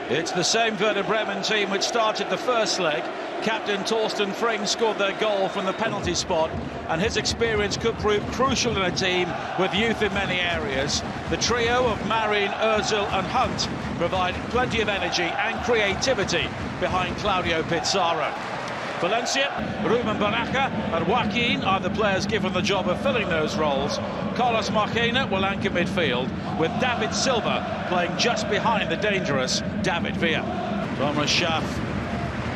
It's the same Werder Bremen team which started the first leg. Captain Torsten Frings scored their goal from the penalty spot, and his experience could prove crucial in a team with youth in many areas. The trio of Marin, Ozil and Hunt provide plenty of energy and creativity behind Claudio Pizarro. Valencia, Baraja and Joaquin are the players given the job of filling those roles. Carlos Marquina will anchor midfield, with David Silva playing just behind the dangerous David Villa. Thomas Schaff,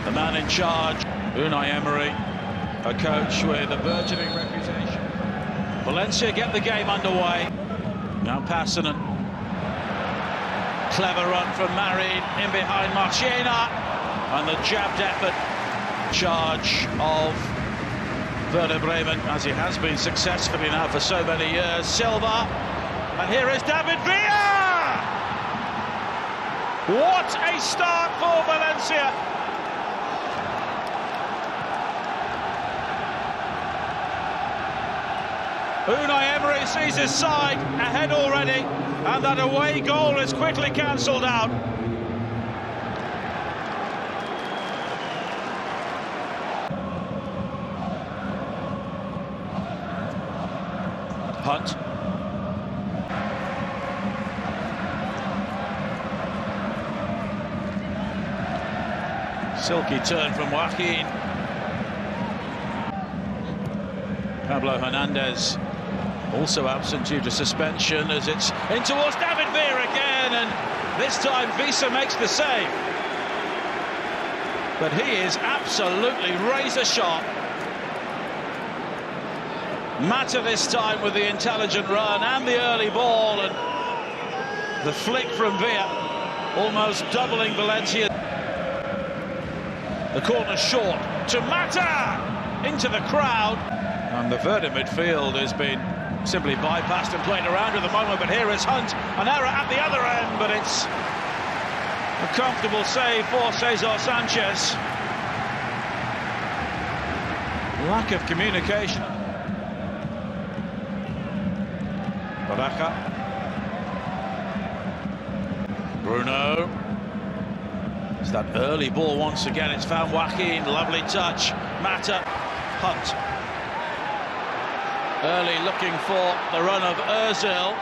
the man in charge. Unai Emery, a coach with a burgeoning reputation. Valencia get the game underway. Now Passanen. Clever run from Marin, in behind Marquina, and the jabbed effort. Charge of Werder Bremen, as he has been successfully now for so many years. Silva, and here is David Villa! What a start for Valencia! Unai Emery sees his side ahead already, and that away goal is quickly cancelled out. Hunt. Silky turn from Joaquin. Pablo Hernandez also absent due to suspension, as it's in towards David Villa again, and this time Visa makes the save. But he is absolutely razor sharp. Mata this time with the intelligent run and the early ball, and the flick from Villa, almost doubling Valencia. The corner short to Mata, into the crowd, and the Werder midfield has been simply bypassed and played around at the moment. But here is Hunt, an error at the other end, but it's a comfortable save for Cesar Sanchez. Lack of communication. Baraja. Bruno. It's that early ball once again. It's found Joaquin. Lovely touch. Mata. Hunt. Early looking for the run of Ozil.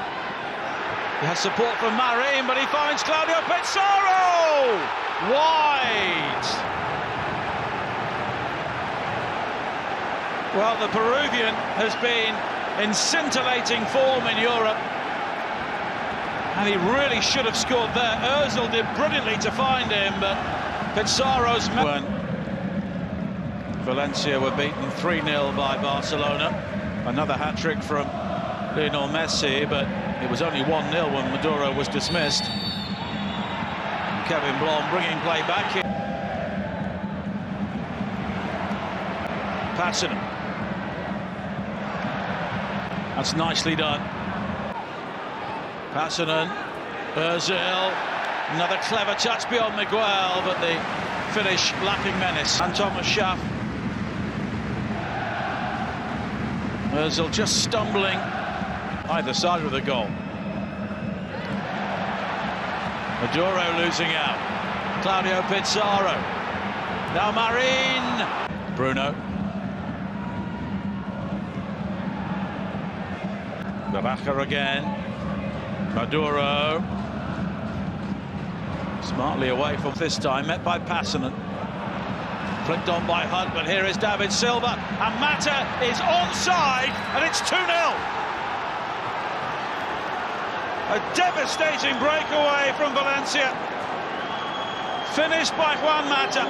He has support from Marin, but he finds Claudio Pizarro! Wide! Well, the Peruvian has been in scintillating form in Europe, and he really should have scored there. Ozil did brilliantly to find him, but Pizarro's... When Valencia were beaten 3-0 by Barcelona, another hat-trick from Lionel Messi, but it was only 1-0 when Maduro was dismissed. And Kevin Blom bringing play back here. Passanen. That's nicely done. Passanen, Ozil, another clever touch beyond Miguel, but the finish lacking menace. And Thomas Schaff. Ozil just stumbling either side of the goal. Maduro losing out. Claudio Pizarro. Now Marin. Bruno. Baraja again. Maduro. Smartly away from this time, met by Passanen. Flicked on by Hunt, but here is David Silva, and Mata is onside, and it's 2-0. A devastating breakaway from Valencia, finished by Juan Mata.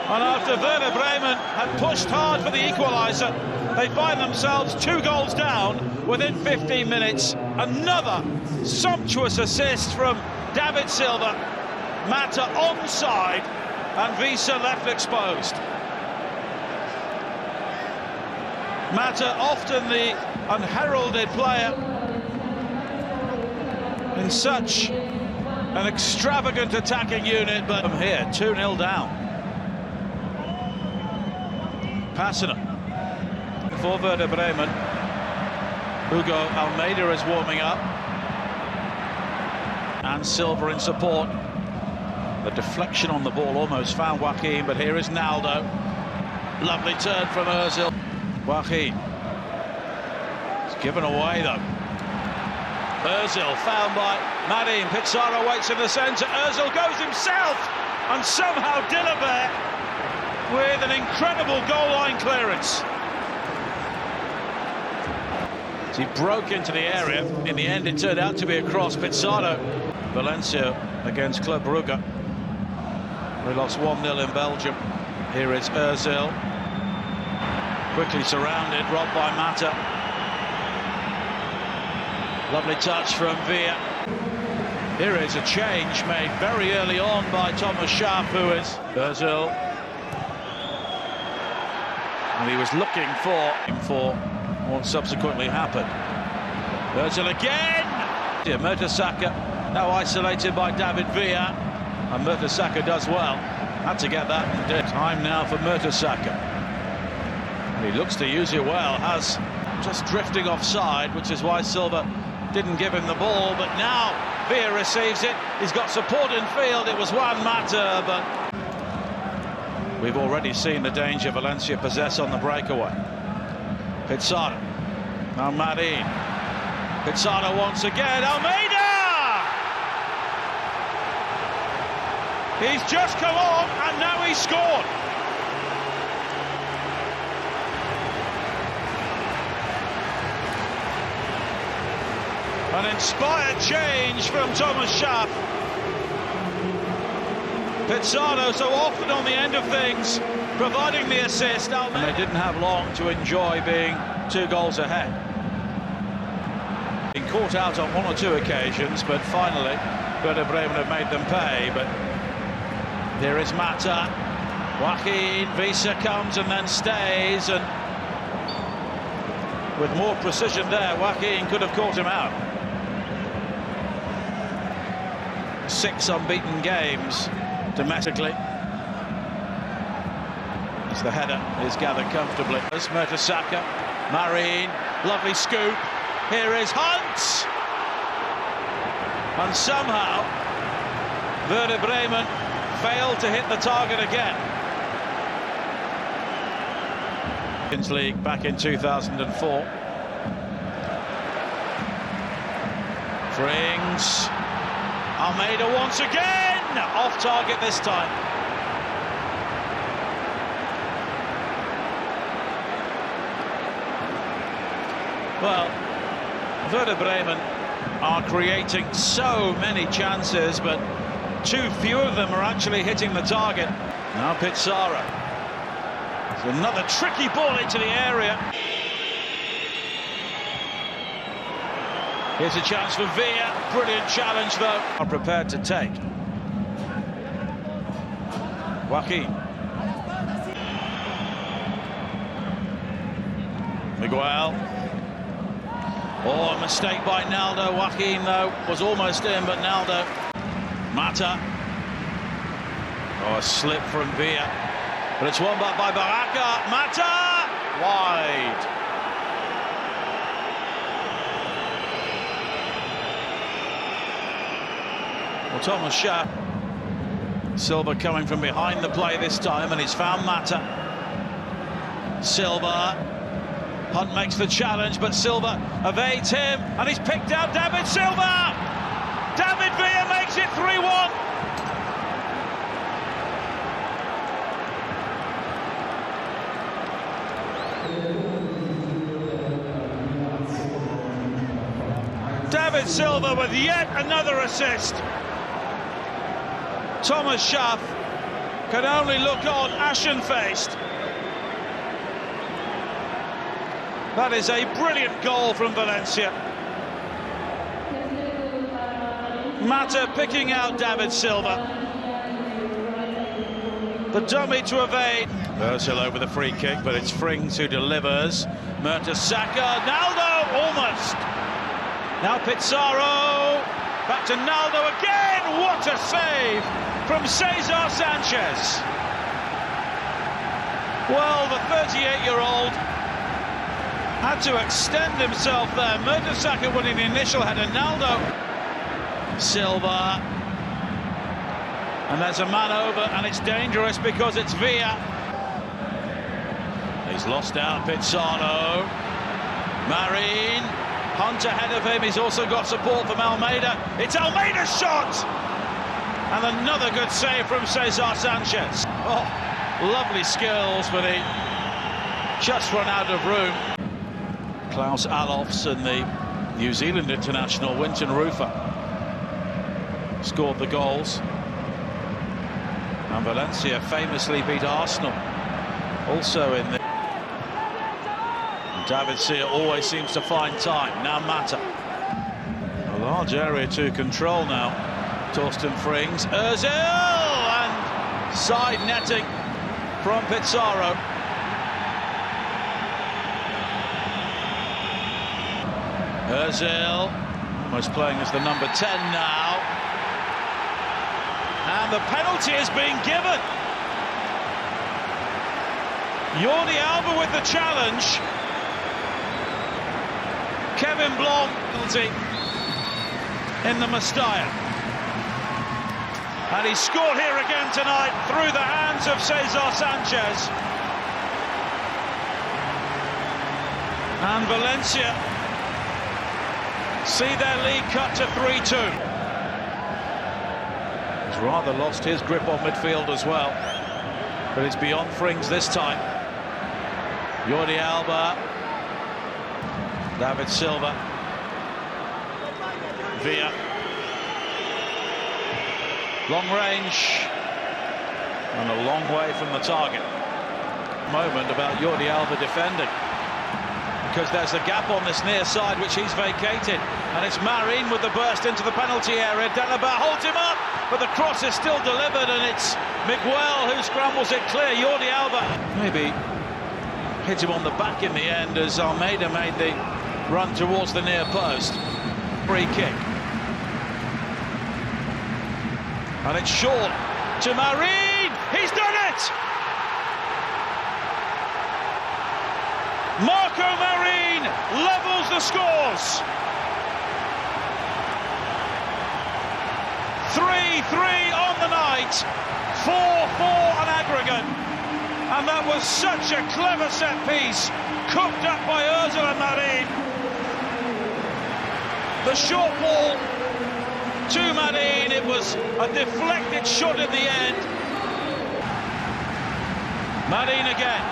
And after Werder Bremen had pushed hard for the equaliser, they find themselves 2 goals down within 15 minutes. Another sumptuous assist from David Silva. Mata onside, and Visa left exposed. Mata, often the unheralded player in such an extravagant attacking unit, but from here, 2-0 down. Passanen for Werder Bremen. Hugo Almeida is warming up. And Silva in support. The deflection on the ball almost found Joaquin, but here is Naldo. Lovely turn from Ozil. Joaquin. It's given away though. Ozil found by Marin. Pizarro waits in the centre. Ozil goes himself, and somehow Dillabert with an incredible goal line clearance. He broke into the area. In the end, it turned out to be a cross. Pizarro. Valencia against Club Brugge. We lost 1-0 in Belgium. Here is Ozil. Quickly surrounded, robbed by Mata. Lovely touch from Villa. Here is a change made very early on by Thomas Schaaf, who is Ozil. And he was looking for what subsequently happened. Ozil again! Mertesacker now isolated by David Villa, and Mertesacker does well. Had to get that and did. Time now for Mertesacker. He looks to use it well, has just drifting offside, which is why Silva didn't give him the ball, but now Villa receives it. He's got support in field. It was Juan Mata, but we've already seen the danger Valencia possess on the breakaway. Pizarro. Now Marin. Pizarro once again. Almeida! He's just come on and now he's scored. An inspired change from Thomas Schaaf. Pizarro so often on the end of things, providing the assist. And they didn't have long to enjoy being 2 goals ahead. Been caught out on 1 or 2 occasions, but finally Werder Bremen have made them pay. But here is Mata. Joaquin, Visa comes and then stays, and with more precision there, Joaquin could have caught him out. 6 unbeaten games domestically. As the header is gathered comfortably. As Mertesacker, Marin, lovely scoop. Here is Hunt! And somehow Werder Bremen failed to hit the target again. Champions League back in 2004. Frings. Almeida once again! Off target this time. Well, Werder Bremen are creating so many chances, but too few of them are actually hitting the target. Now Pizarro. It's another tricky ball into the area. Here's a chance for Villa. Brilliant challenge, though. Are prepared to take. Joaquin. Miguel. Oh, a mistake by Naldo. Joaquin, though, was almost in, but Naldo. Mata. Oh, a slip from Villa. But it's won back by Baraja. Mata! Wide. Well, Thomas Schaaf. Silva coming from behind the play this time, and he's found Mata. Silva. Hunt makes the challenge, but Silva evades him, and he's picked out David Silva! David Villa makes it 3-1! David Silva with yet another assist. Thomas Schaaf can only look on, ashen-faced. That is a brilliant goal from Valencia. Mata picking out David Silva. The dummy to evade. Ozil over the free kick, but it's Frings who delivers. Mertesacker, Naldo, almost. Now Pizarro, back to Naldo again. What a save from Cesar Sanchez. Well, the 38-year-old had to extend himself there. Mertesacker winning the initial header. Naldo Silva. And there's a man over, and it's dangerous because it's Villa. He's lost out Pizarro. Marin. Hunt ahead of him. He's also got support from Almeida. It's Almeida's shot! And another good save from Cesar Sanchez. Oh, lovely skills, but he just run out of room. Klaus Allofs and the New Zealand international Winton Rufer scored the goals. And Valencia famously beat Arsenal. Also in the... David Silva always seems to find time. Now Mata. A large area to control now. Torsten Frings. Ozil! And side netting from Pizarro. Ozil. Almost playing as the number 10 now. And the penalty is being given. Jordi Alba with the challenge. Kevin Blom penalty in the Mestalla. And he scored here again tonight through the hands of Cesar Sanchez. And Valencia see their lead cut to 3-2. He's rather lost his grip on midfield as well. But it's beyond Frings this time. Jordi Alba. David Silva. Villa. Long range. And a long way from the target. Moment about Jordi Alba defending. Because there's a gap on this near side which he's vacated. And it's Marin with the burst into the penalty area. Delaba holds him up, but the cross is still delivered, and it's Miguel who scrambles it clear. Jordi Alba maybe hit him on the back in the end as Almeida made the run towards the near post. Free kick. And it's short to Marin. He's done it! Marko Marin levels the scores. 3-3 on the night. 4-4 on aggregate. And that was such a clever set piece, cooked up by Ozil and Marin. The short ball to Marin, it was a deflected shot in the end. Marin again.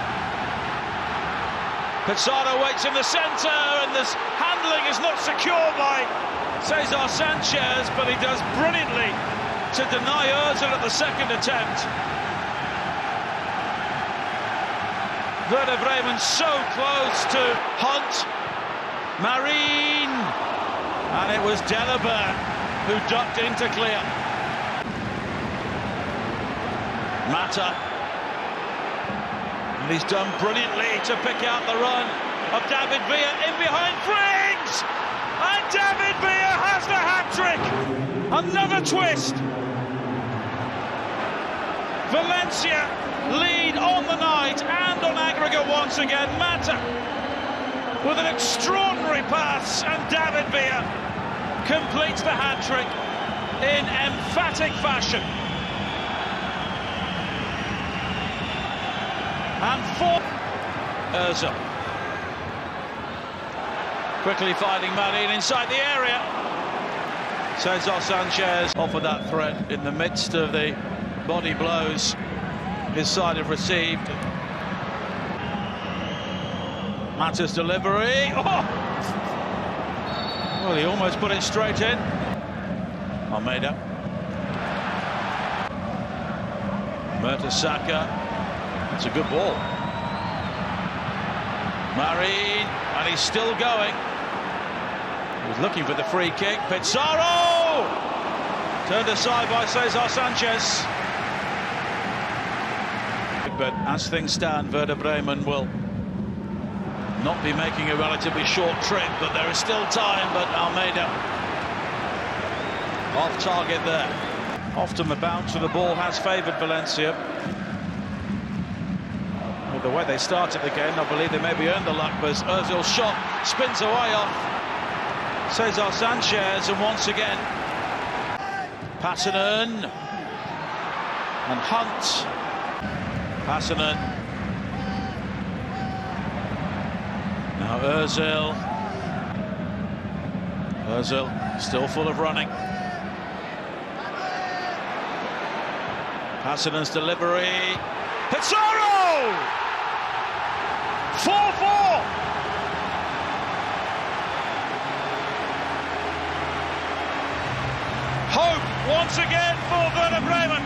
Pizarro waits in the centre, and this handling is not secure by Cesar Sanchez, but he does brilliantly to deny Ozil at the second attempt. Werder Bremen so close to Hunt. Marin. And it was Delaba who ducked in to clear. Mata. And he's done brilliantly to pick out the run of David Villa in behind Frings. And David Villa has the hat-trick. Another twist. Valencia lead on the night and on aggregate once again. Mata with an extraordinary pass, and David Villa completes the hat-trick in emphatic fashion. And for Ozil. Quickly finding Marin inside the area. Cesar Sanchez offered that threat in the midst of the body blows his side have received. Mata's delivery. Oh! Well, he almost put it straight in. Almeida. Mertesacker. It's a good ball. Marin, and he's still going. He's looking for the free kick. Pizarro! Turned aside by Cesar Sanchez. But as things stand, Werder Bremen will not be making a relatively short trip, but there is still time. But Almeida off target there. Often the bounce of the ball has favoured Valencia. With the way they started the game, I believe they maybe earned the luck, but Ozil's shot spins away off Cesar Sanchez, and once again Passanen and Hunt. Passanen. Now Ozil. Ozil still full of running. Passanen's delivery. Pizarro! 4-4! Hope once again for Werder Bremen.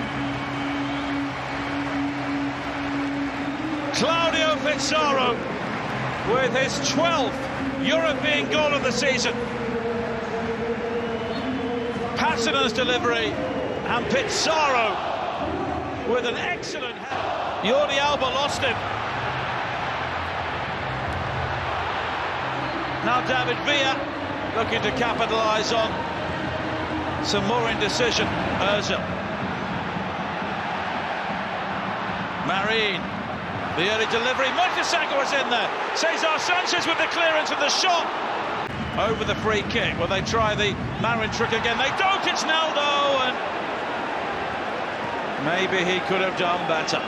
Claudio Pizarro with his 12th European goal of the season. Passanen's delivery and Pizarro with an excellent head. Jordi Alba lost him. Now David Villa looking to capitalise on some more indecision. Ozil. Marin. The early delivery. Mertesacker was in there. Cesar Sanchez with the clearance and the shot. Over the free kick. Will they try the Marin trick again? They don't. It's Naldo. And maybe he could have done better.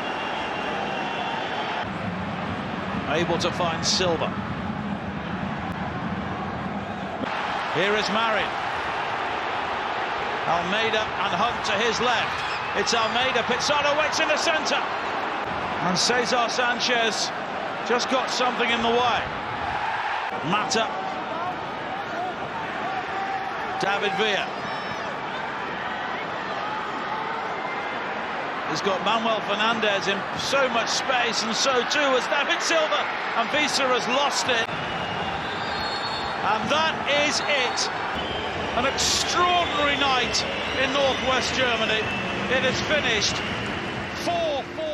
Able to find Silva. Here is Marin. Almeida and Hunt to his left. It's Almeida. Pizarro waits in the centre. And Cesar Sanchez just got something in the way. Mata. David Villa. He's got Manuel Fernandez in so much space, and so too has David Silva. And Visa has lost it. And that is it. An extraordinary night in northwest Germany. It has finished 4-4.